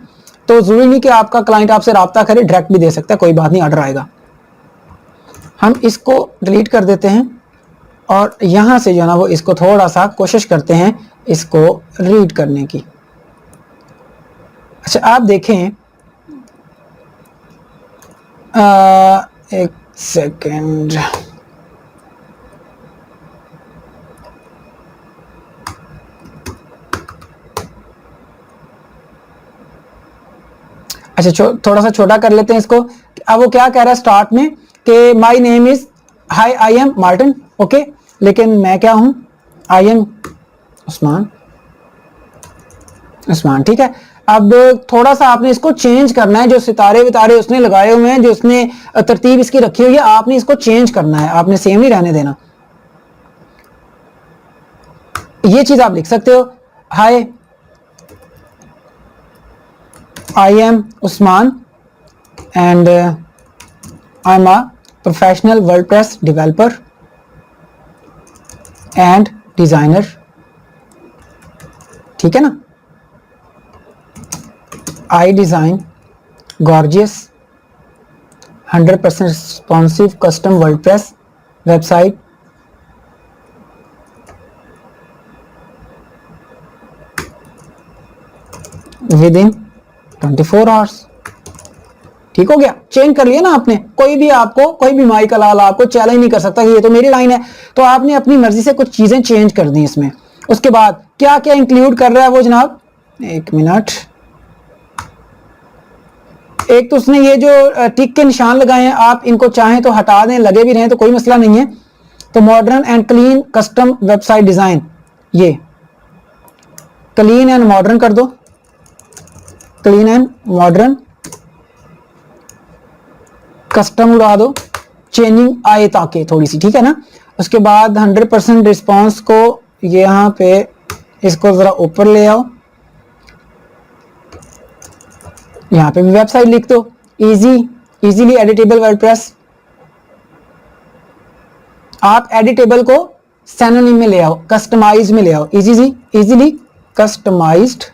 तो जरूरी नहीं कि आपका क्लाइंट आपसे राब्ता करे, डायरेक्ट भी दे सकता है, कोई बात नहीं, ऑर्डर आएगा। हम इसको डिलीट कर देते हैं और यहां से जो है ना वो इसको थोड़ा सा कोशिश करते हैं इसको रीड करने की। अच्छा आप देखें, एक सेकेंड, अच्छा थोड़ा सा छोटा कर लेते हैं इसको। अब वो क्या कह रहा है स्टार्ट में कि my name is, hi I am Martin, okay, लेकिन मैं क्या हूं, आई एम उस्मान, उस्मान, ठीक है। अब थोड़ा सा आपने इसको चेंज करना है, जो सितारे वितारे उसने लगाए हुए हैं, जो उसने तरतीब इसकी रखी हुई है, आपने इसको चेंज करना है, आपने सेम नहीं रहने देना। ये चीज आप लिख सकते हो, हाय I am Usman and I'm a professional WordPress developer and designer, ठीक है ना। I design gorgeous 100% responsive custom WordPress website within 24 hours, ठीक हो गया। चेंज कर लिया ना आपने, कोई भी आपको, कोई भी माई का लाल आपको चैलेंज नहीं कर सकता कि ये तो मेरी लाइन है, तो आपने अपनी मर्जी से कुछ चीजें चेंज कर दी इसमें। उसके बाद क्या क्या इंक्लूड कर रहा है वो जनाब, एक मिनट, एक तो उसने ये जो टिक के निशान लगाए हैं, आप इनको चाहें तो हटा दें, लगे भी रहें तो कोई मसला नहीं है। तो modern and clean custom website design, ये क्लीन एंड मॉडर्न कर दो, क्लीन एंड मॉडर्न, कस्टम उड़ा दो, चेंजिंग आए ताकि थोड़ी सी, ठीक है ना। उसके बाद 100% रिस्पॉन्स को यहां पे इसको जरा ऊपर ले आओ, यहां पे भी वेबसाइट लिख दो, इजीली एडिटेबल वर्डप्रेस। आप एडिटेबल को सिनोनिम में ले आओ, कस्टमाइज में ले आओ, इजीली कस्टमाइज्ड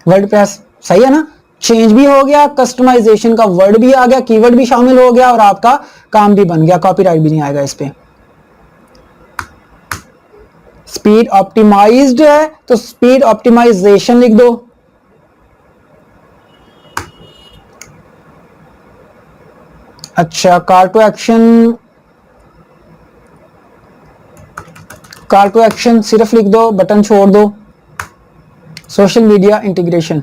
वर्डप्रेस, सही है ना। चेंज भी हो गया, कस्टमाइजेशन का वर्ड भी आ गया, कीवर्ड भी शामिल हो गया और आपका काम भी बन गया, कॉपीराइट भी नहीं आएगा इस पे। स्पीड ऑप्टिमाइज्ड है तो स्पीड ऑप्टिमाइजेशन लिख दो। अच्छा कॉल टू एक्शन सिर्फ लिख दो, बटन छोड़ दो। सोशल मीडिया इंटीग्रेशन,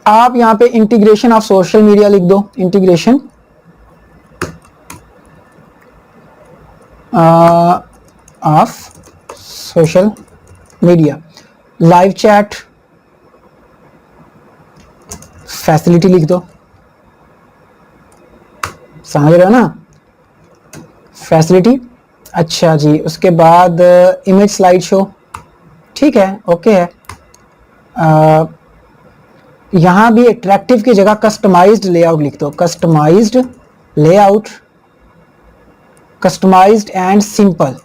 आप यहां पे इंटीग्रेशन ऑफ सोशल मीडिया लिख दो, integration of social media. Live chat facility लिख दो, समझ रहे हो ना, फैसिलिटी। अच्छा जी, उसके बाद इमेज स्लाइड शो, ठीक है, ओके है। यहां भी अट्रैक्टिव की जगह कस्टमाइज्ड लेआउट लिख दो, customized layout, customized and simple,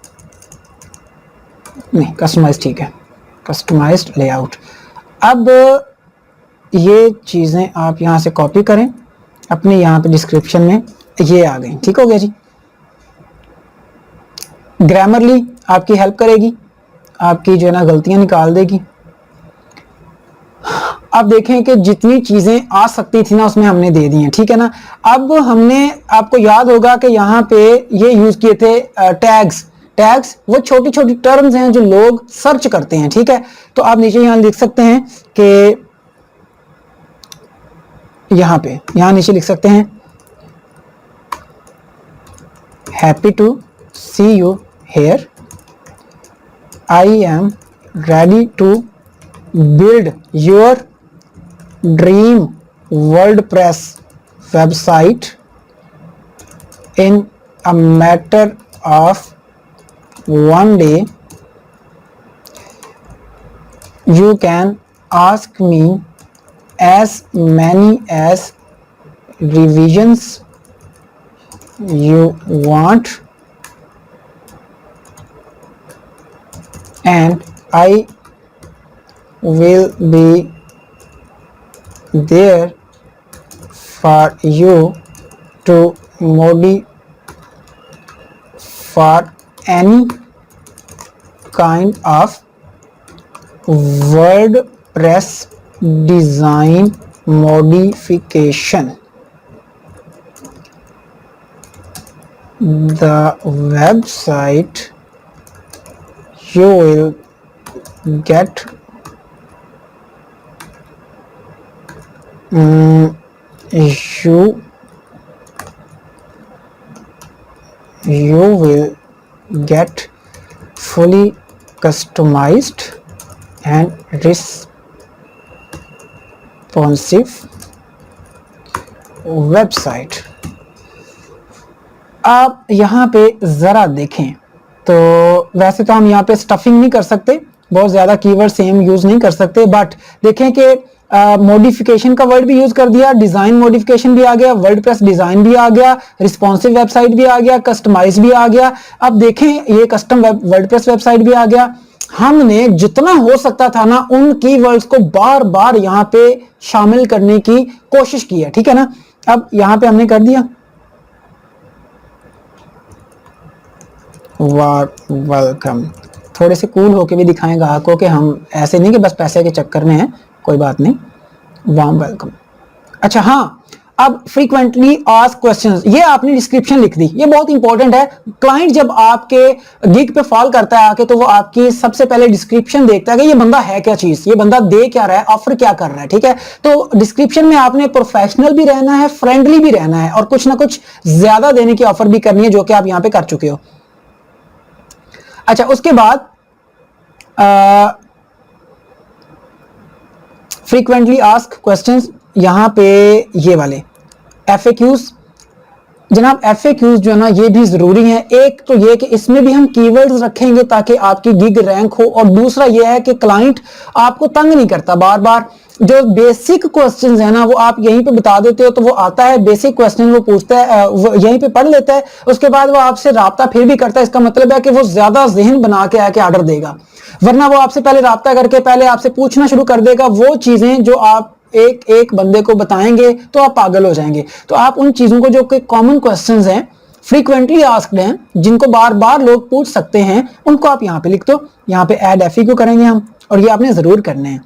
नहीं कस्टमाइज्ड ठीक है, कस्टमाइज्ड लेआउट। अब ये चीजें आप यहां से कॉपी करें, अपने यहां पे डिस्क्रिप्शन में ये आ गई, ठीक हो गया जी। ग्रामरली आपकी हेल्प करेगी, आपकी जो है ना गलतियां निकाल देगी। अब देखें कि जितनी चीजें आ सकती थी ना उसमें हमने दे दी हैं, ठीक है ना। अब हमने, आपको याद होगा कि यहाँ पे ये यूज किए थे टैग्स वो छोटी छोटी टर्म्स हैं जो लोग सर्च करते हैं, ठीक है। तो आप नीचे यहाँ लिख सकते हैं कि यहाँ पे, यहाँ नीचे लिख सकते हैं happy to see you here, I am ready to build your dream WordPress website in a matter of one day. You can ask me as many as revisions you want and I will be there for you to for any kind of WordPress design modification. The website you will get you will get fully customized and responsive website. आप यहाँ पे ज़रा देखें तो वैसे तो हम यहाँ पे स्टफिंग नहीं कर सकते, बहुत ज़्यादा कीवर्ड सेम यूज़ नहीं कर सकते, बट देखें कि मॉडिफिकेशन का वर्ड भी यूज कर दिया, डिजाइन मॉडिफिकेशन भी आ गया, वर्डप्रेस डिजाइन भी आ गया, रिस्पॉन्सिव वेबसाइट भी आ गया, कस्टमाइज भी आ गया। अब देखें ये कस्टम वर्डप्रेस वेबसाइट भी आ गया। हमने जितना हो सकता था ना उन कीवर्ड्स को बार बार यहाँ पे शामिल करने की कोशिश की है, ठीक है ना। अब यहाँ पे हमने कर दिया वेलकम, थोड़े से कूल होके भी दिखाएं ग्राहकों के, हम ऐसे नहीं कि बस पैसे के चक्कर में हैं, कोई बात नहीं, वार्म वेलकम। अच्छा हाँ, अब फ्रीक्वेंटली आस्क्ड क्वेश्चंस, ये आपने डिस्क्रिप्शन लिख दी, ये बहुत इंपॉर्टेंट है। क्लाइंट जब आपके गिग पे फॉल करता है आके, तो वो आपकी सबसे पहले डिस्क्रिप्शन देखता है कि ये बंदा है क्या चीज, ये बंदा दे क्या रहा है, ऑफर क्या कर रहा है, ठीक है। तो डिस्क्रिप्शन में आपने प्रोफेशनल भी रहना है, फ्रेंडली भी रहना है, और कुछ ना कुछ ज्यादा देने की ऑफर भी करनी है, जो कि आप यहां पे कर चुके हो। अच्छा, उसके बाद फ्रीक्वेंटली आस्क क्वेश्चंस, यहां पे ये वाले FAQs, जनाब FAQs जो है ना ये भी जरूरी है। एक तो ये कि इसमें भी हम कीवर्ड्स रखेंगे ताकि आपकी गिग रैंक हो, और दूसरा ये है कि क्लाइंट आपको तंग नहीं करता बार बार। जो बेसिक क्वेश्चंस है ना वो आप यहीं पे बता देते हो तो वो आता है, बेसिक क्वेश्चन वो पूछता है, वो यहीं पे पढ़ लेता है, उसके बाद वो आपसे राब्ता फिर भी करता है। इसका मतलब है कि वो ज्यादा ज़हन बना के आके ऑर्डर देगा, वरना वो आपसे पहले राब्ता करके पहले आपसे पूछना शुरू कर देगा वो चीजें जो आप एक एक बंदे को बताएंगे तो आप पागल हो जाएंगे। तो आप उन चीजों को जो कि कॉमन क्वेश्चंस हैं, फ्रीक्वेंटली आस्क्ड हैं, जिनको बार बार लोग पूछ सकते हैं, उनको आप यहाँ पे लिख दो। यहाँ पे ऐड FAQ करेंगे हम, और ये आपने जरूर करने हैं।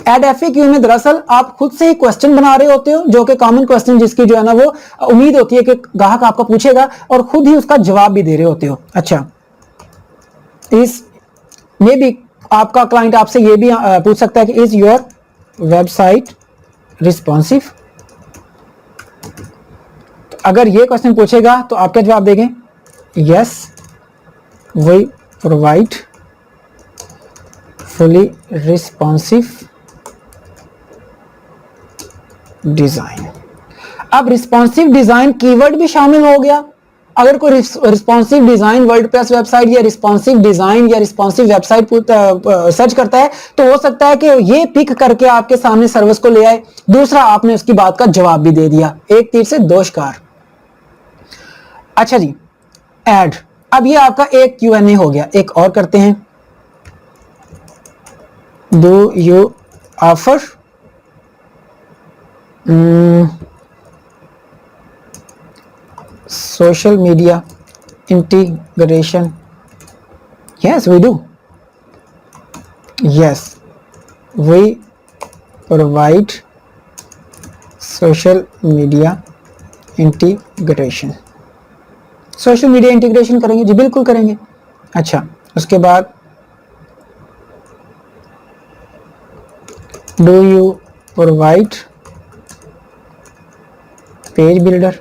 ऐड FAQ में दरअसल आप खुद से ही क्वेश्चन बना रहे होते हो, जो कि कॉमन क्वेश्चन जिसकी जो है ना वो उम्मीद होती है कि ग्राहक आपका पूछेगा, और खुद ही उसका जवाब भी दे रहे होते हो। अच्छा, इस में भी आपका क्लाइंट आपसे ये भी पूछ सकता है कि इज योर वेबसाइट रिस्पॉन्सिव। तो अगर ये क्वेश्चन पूछेगा तो आप क्या जवाब देंगे? Yes we provide fully responsive design. अब रिस्पॉन्सिव डिजाइन कीवर्ड भी शामिल हो गया। अगर कोई रिस्पॉन्सिव डिजाइन वर्डप्रेस वेबसाइट या रिस्पॉन्सिव डिजाइन या रिस्पॉन्सिव वेबसाइट सर्च करता है तो हो सकता है कि ये पिक करके आपके सामने सर्विस को ले आए। दूसरा, आपने उसकी बात का जवाब भी दे दिया, एक तीर से दो शिकार। अच्छा जी, ऐड, अब ये आपका एक Q&A हो गया। एक और करते हैं, do you offer social media integration? Yes, we do. Yes, we provide social media integration. Social media integration करेंगे जी, बिल्कुल करेंगे। अच्छा, उसके बाद do you provide page builder,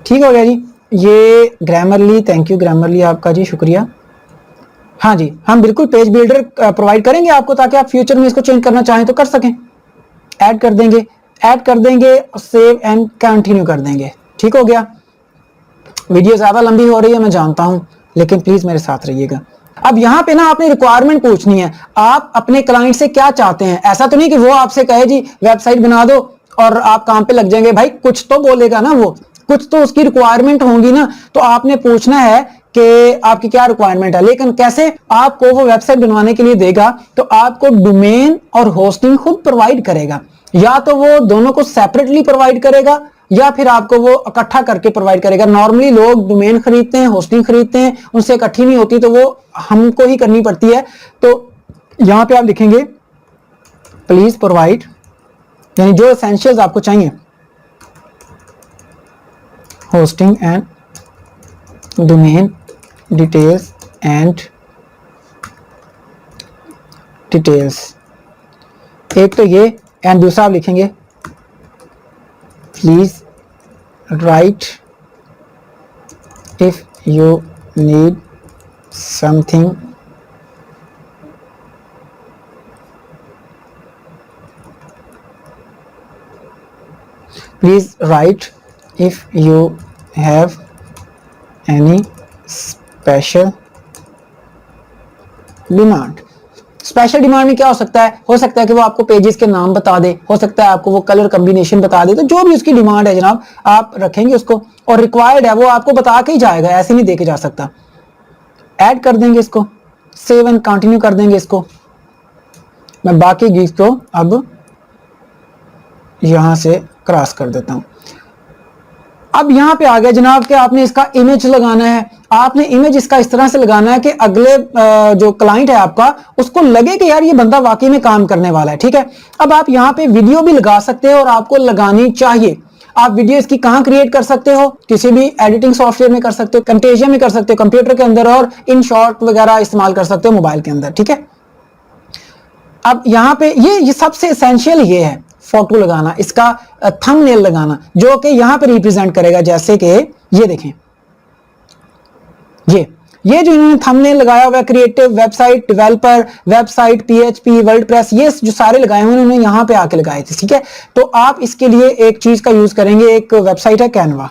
ठीक हो गया जी। ये ग्रामरली, थैंक यू ग्रामरली आपका जी, शुक्रिया। हाँ जी, हम बिल्कुल पेज बिल्डर प्रोवाइड करेंगे आपको, ताकि आप फ्यूचर में इसको चेंज करना चाहें तो कर सकें। ऐड कर देंगे, ऐड कर देंगे, सेव एंड कंटिन्यू कर देंगे। ठीक हो गया। वीडियो ज़्यादा लंबी हो रही है मैं जानता हूं, लेकिन प्लीज़ मेरे साथ रहिएगा। अब यहाँ पे ना आपने रिक्वायरमेंट पूछनी है, आप अपने क्लाइंट से क्या चाहते हैं। ऐसा तो नहीं कि वो आपसे कहे जी वेबसाइट बना दो और आप काम पे लग जाएंगे। भाई कुछ तो बोलेगा ना, वो कुछ तो उसकी रिक्वायरमेंट होंगी ना, तो आपने पूछना है कि आपकी क्या रिक्वायरमेंट है। लेकिन कैसे आपको वो वेबसाइट बनवाने के लिए देगा, तो आपको डोमेन और होस्टिंग खुद प्रोवाइड करेगा। या तो वो दोनों को सेपरेटली प्रोवाइड करेगा, या फिर आपको वो इकट्ठा करके प्रोवाइड करेगा। नॉर्मली लोग डोमेन खरीदते हैं, होस्टिंग खरीदते हैं, उनसे इकट्ठी नहीं होती, तो वो हमको ही करनी पड़ती है। तो यहां पे आप लिखेंगे प्लीज प्रोवाइड, यानी जो एसेंशियल्स आपको चाहिए, hosting and domain details and details, एक तो ये, एंड दूसरा आप लिखेंगे please write if you need something please write if you have any special demand। Special demand में क्या हो सकता है? हो सकता है कि वो आपको पेजेस के नाम बता दे, हो सकता है आपको वो कलर कॉम्बिनेशन बता दे। तो जो भी उसकी डिमांड है जनाब, आप रखेंगे उसको, और रिक्वायर्ड है वो आपको बता के ही जाएगा, ऐसे नहीं देके जा सकता। ऐड कर देंगे इसको, सेव एंड कंटिन्यू कर देंगे इसको। मैं बाकी गिग्स को अब यहां से क्रॉस कर देता हूं। अब यहां पे आ गया जनाब कि आपने इसका इमेज लगाना है। आपने इमेज इसका इस तरह से लगाना है कि अगले जो क्लाइंट है आपका, उसको लगे कि यार ये बंदा वाकई में काम करने वाला है। ठीक है, अब आप यहां पे वीडियो भी लगा सकते हो, और आपको लगानी चाहिए। आप वीडियो इसकी कहां क्रिएट कर सकते हो? किसी भी एडिटिंग सॉफ्टवेयर में कर सकते हो, Camtasia में कर सकते हो, कंप्यूटर के अंदर, और इन शॉर्ट वगैरह इस्तेमाल कर सकते हो मोबाइल के अंदर। ठीक है, अब यहां पे ये सबसे एसेंशियल ये है, फोटो लगाना, इसका थंबनेल लगाना, जो कि यहां पे रिप्रेजेंट करेगा। जैसे कि ये देखें, ये जो इन्होंने थंबनेल लगाया हुआ है, creative website developer, website PHP, WordPress, ये जो सारे लगाए हुए उन्होंने यहां पे आके लगाए थे। ठीक है, तो आप इसके लिए एक चीज का यूज करेंगे, एक वेबसाइट है कैनवा।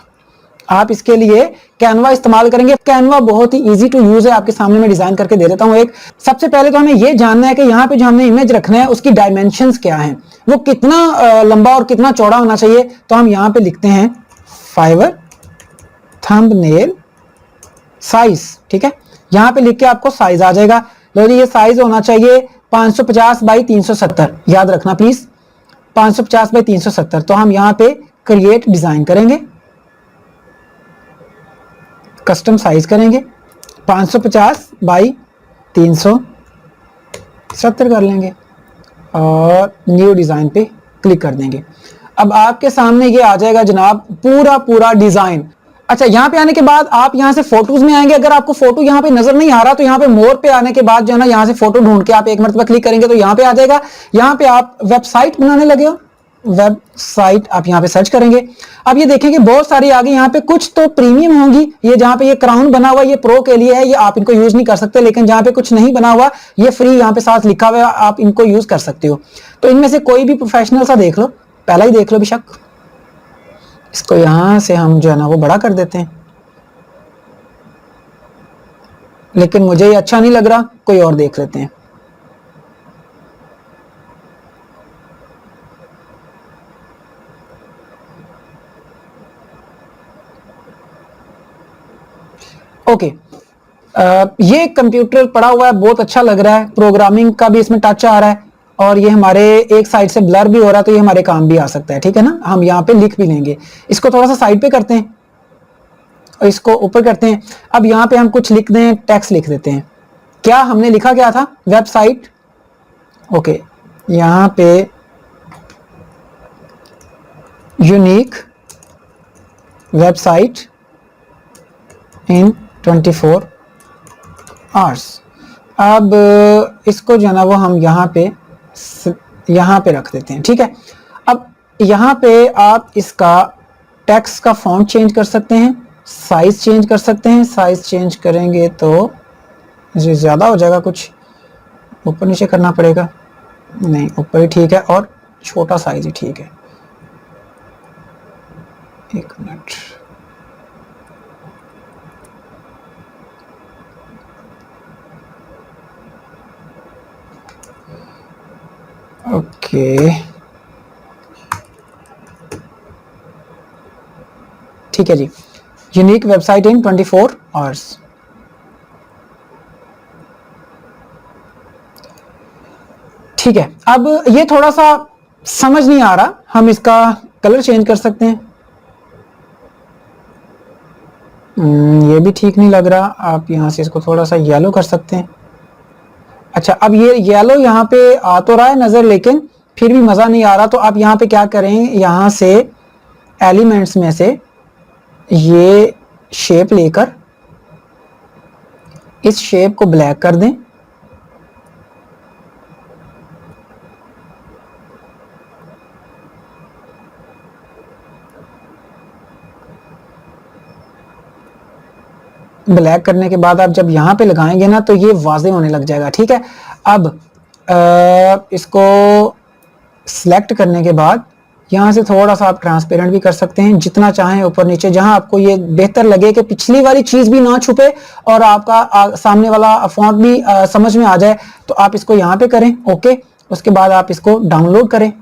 आप इसके लिए कैनवा इस्तेमाल करेंगे। कैनवा बहुत ही इजी टू यूज है, आपके सामने मैं डिजाइन करके दे देता हूं। एक सबसे पहले तो हमें यह जानना है कि यहाँ पे जो हमने इमेज रखना है उसकी डायमेंशंस क्या हैं, वो कितना लंबा और कितना चौड़ा होना चाहिए। तो हम यहाँ पे लिखते हैं फाइवर थंबनेल साइज। ठीक है, यहाँ पे लिख के आपको साइज आ जाएगा। लो जी, ये साइज होना चाहिए 550 बाई 370, याद रखना प्लीज, 550 बाई 370। तो हम यहाँ पे क्रिएट डिजाइन करेंगे, कस्टम साइज करेंगे, 550 बाई 370 कर लेंगे, और न्यू डिजाइन पे क्लिक कर देंगे। अब आपके सामने ये आ जाएगा जनाब पूरा डिजाइन। अच्छा, यहाँ पे आने के बाद आप यहाँ से फोटोज में आएंगे। अगर आपको फोटो यहाँ पे नजर नहीं आ रहा, तो यहाँ पे मोर पे आने के बाद जो है ना, यहाँ से फोटो ढूंढ के आप एक मरतबा क्लिक करेंगे तो यहाँ पे आ जाएगा। यहाँ पे आप वेबसाइट बनाने लगे हो, वेबसाइट आप यहाँ पे सर्च करेंगे। अब ये देखेंगे बहुत सारी आ गई। यहाँ पे कुछ तो प्रीमियम होंगी, ये जहाँ पे ये क्राउन बना हुआ ये प्रो के लिए है, ये आप इनको यूज नहीं कर सकते। लेकिन जहाँ पे कुछ नहीं बना हुआ, ये फ्री यहाँ पे साथ लिखा हुआ है, आप इनको यूज कर सकते हो। तो इनमें से कोई भी प्रोफेशनल सा देख लो, पहला ही देख लो बेशक। इसको यहां से हम जो है ना वो बड़ा कर देते हैं, लेकिन मुझे ये अच्छा नहीं लग रहा, कोई और देख लेते हैं। ओके, ये कंप्यूटर पड़ा हुआ है, बहुत अच्छा लग रहा है, प्रोग्रामिंग का भी इसमें टच आ रहा है, और ये हमारे एक साइड से ब्लर भी हो रहा है, तो ये हमारे काम भी आ सकता है। ठीक है ना, हम यहाँ पे लिख भी लेंगे। इसको थोड़ा सा साइड पे करते हैं, इसको ऊपर करते हैं। अब यहाँ पे हम कुछ लिख दें, टेक्स्ट लिख देते हैं। क्या हमने लिखा क्या था? वेबसाइट। ओके, यहाँ पे यूनिक वेबसाइट इन 24 आवर्स। अब इसको जो है ना वो हम यहाँ पे रख देते हैं। ठीक है, अब यहाँ पे आप इसका टेक्स्ट का फॉन्ट चेंज कर सकते हैं, साइज चेंज कर सकते हैं। साइज चेंज करेंगे तो ये ज़्यादा हो जाएगा, कुछ ऊपर नीचे करना पड़ेगा। नहीं, ऊपर ही ठीक है और छोटा साइज ही ठीक है। एक मिनट, ओके ठीक है जी। यूनिक वेबसाइट इन 24 आवर्स। ठीक है, अब ये थोड़ा सा समझ नहीं आ रहा, हम इसका कलर चेंज कर सकते हैं। ये भी ठीक नहीं लग रहा, आप यहां से इसको थोड़ा सा येलो कर सकते हैं। अच्छा, अब ये येलो यहाँ पे आ तो रहा है नजर, लेकिन फिर भी मजा नहीं आ रहा। तो आप यहाँ पे क्या करें, यहां से एलिमेंट्स में से ये शेप लेकर इस शेप को ब्लैक कर दें। ब्लैक करने के बाद आप जब यहाँ पे लगाएंगे ना तो ये वाज़े होने लग जाएगा। ठीक है, अब इसको सिलेक्ट करने के बाद यहाँ से थोड़ा सा आप ट्रांसपेरेंट भी कर सकते हैं, जितना चाहें ऊपर नीचे, जहां आपको ये बेहतर लगे कि पिछली वाली चीज भी ना छुपे और आपका सामने वाला फॉन्ट भी समझ में आ जाए। तो आप इसको यहाँ पे करें, ओके। उसके बाद आप इसको डाउनलोड करें।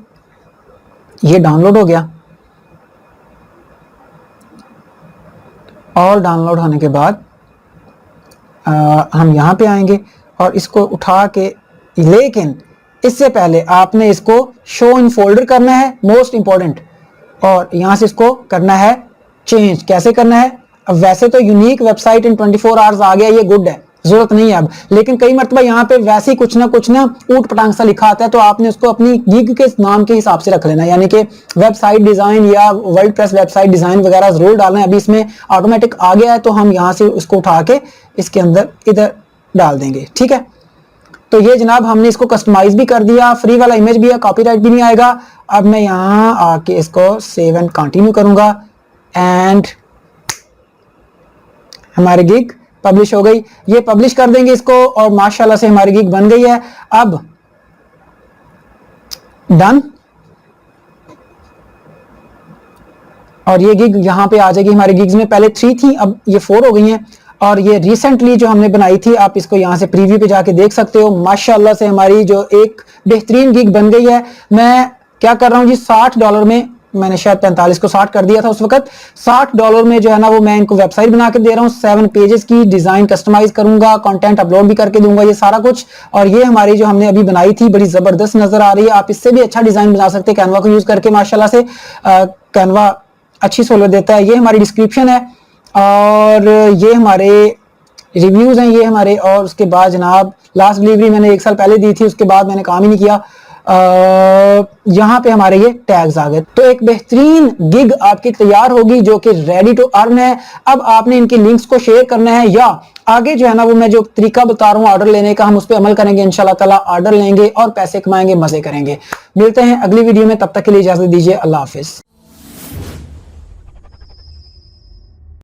ये डाउनलोड हो गया, और डाउनलोड होने के बाद हम यहाँ पे आएंगे और इसको उठा के, लेकिन इससे पहले आपने इसको शो इन फोल्डर करना है, मोस्ट इंपॉर्टेंट, और यहां से इसको करना है चेंज। कैसे करना है? अब वैसे तो यूनिक वेबसाइट इन 24 आवर्स आ गया, ये गुड है, जरूरत नहीं है अब, लेकिन कई मरतबा यहाँ पे वैसे ही कुछ ना ऊट पटांग सा लिखा आता है, तो आपने उसको अपनी गिग के नाम के हिसाब से रख लेना, यानी कि वेबसाइट डिजाइन या वर्ल्डप्रेस वेबसाइट डिजाइन वगैरह जरूर डालना है। अभी इसमें ऑटोमेटिक आ गया है, तो हम यहाँ से उसको उठा के इसके अंदर इधर डाल देंगे। ठीक है, तो ये जनाब हमने इसको कस्टमाइज भी कर दिया, फ्री वाला इमेज भी है, कॉपीराइट भी नहीं आएगा। अब मैं यहाँ आके इसको सेव एंड कंटिन्यू करूंगा, एंड हमारी गिग पब्लिश हो गई। ये पब्लिश कर देंगे इसको, और माशाल्लाह से हमारी गिग बन गई है। अब डन, और ये गिग यहाँ पे आ जाएगी। हमारी गिग्स में पहले 3 थी, अब ये 4 हो गई हैं, और ये रिसेंटली जो हमने बनाई थी, आप इसको यहाँ से प्रीव्यू पे जाके देख सकते हो। माशाल्लाह से हमारी जो एक बेहतरीन गिग बन गई है। मैं क्या कर रहा हूँ जी, $60 में, मैंने शायद 45 को 60 कर दिया था उस वक्त, $60 में जो है ना वो मैं इनको वेबसाइट बना के दे रहा हूँ, 7 पेजेस की, डिजाइन कस्टमाइज करूंगा, कंटेंट अपलोड भी करके दूंगा, ये सारा कुछ। और ये हमारी जो हमने अभी बनाई थी बड़ी जबरदस्त नजर आ रही है। आप इससे भी अच्छा डिजाइन बना सकते हैं कैनवा को यूज करके। माशाल्लाह से कैनवा अच्छी सहूलत देता है। ये हमारी डिस्क्रिप्शन है, और ये हमारे रिव्यूज हैं ये हमारे। और उसके बाद जनाब लास्ट डिलीवरी मैंने 1 साल पहले दी थी, उसके बाद मैंने काम ही नहीं किया। यहाँ पे हमारे ये टैग्स आ गए। तो एक बेहतरीन गिग आपकी तैयार होगी जो कि रेडी टू अर्न है। अब आपने इनकी लिंक्स को शेयर करना है, या आगे जो है ना वो मैं जो तरीका बता रहा हूँ ऑर्डर लेने का, हम उस पर अमल करेंगे इंशाल्लाह ताला। ऑर्डर लेंगे और पैसे कमाएंगे, मजे करेंगे। मिलते हैं अगली वीडियो में, तब तक के लिए इजाजत दीजिए। अल्लाह हाफिज।